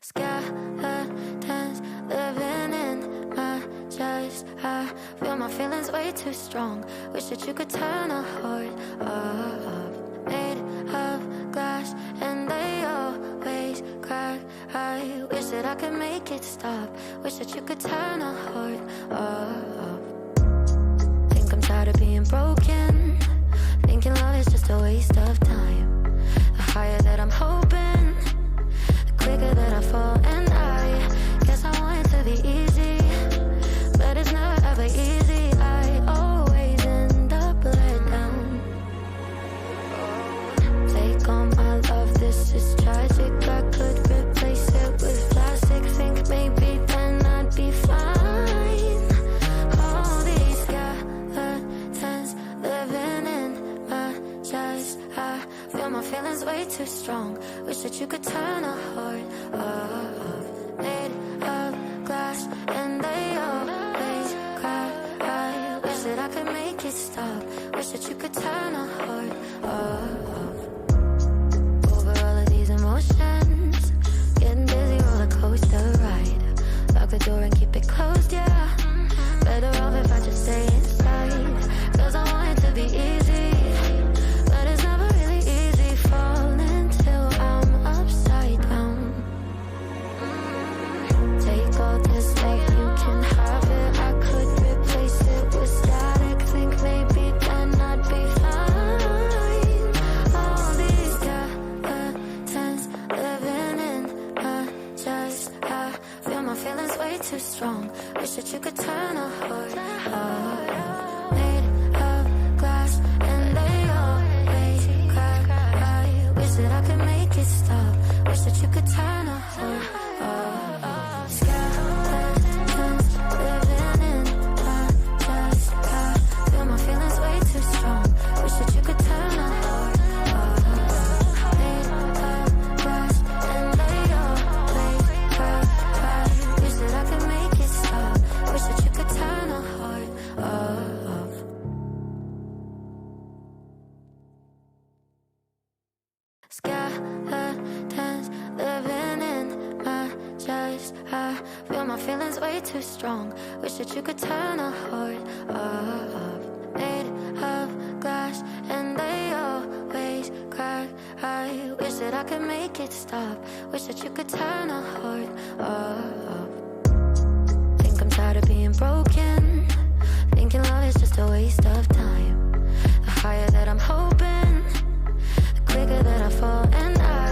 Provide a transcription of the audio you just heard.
Skeletons living in my chest. I feel my feelings way too strong. Wish that you could turn a heart off. Made of glass and they always crack. I wish that I could make it stop. Wish that you could turn a heart off. Think I'm tired of being broken. Thinking love is just a waste of time. The higher that I'm hoping, the quicker that I fall. And I guess I want it to be easy, but it's never ever easy. I always end up let down. Take all my love, this is tragic. I could replace it with plastic. Think maybe then I'd be fine. All these skeletons living in my chest. I feel my feelings way too strong. Wish that you could turn a heart off. Made of glass and they always crack. I wish that I could make it stop. Wish that you could turn a heart off. Over all of these emotions, getting busy, roller coaster ride. Lock the door and keep it closed, yeah. Better off if I just stay inside. Cause I want it to be easy, but it's never really easy. Falling till I'm upside down. Take all this love, you can have it. I could replace it with static. Think maybe then I'd be fine. All these skeletons living in my chest. I feel my feelings way too strong. Wish that you could turn a heart off. Made of glass and they always crack. I wish that I could make it stop. Wish that you could turn a heart off. Skeletons living in my chest. I feel my feelings way too strong. Wish that you could turn a heart off. Made of glass and they always crack. I wish that I could make it stop. Wish that you could turn a heart off. Skeletons living in my chest. I feel my feelings way too strong. Wish that you could turn a heart off. Made of glass and they always crack. I wish that I could make it stop. Wish that you could turn a heart off. Think I'm tired of being broken. Thinking love is just a waste of time. The higher that I'm hoping, the quicker that I fall. And I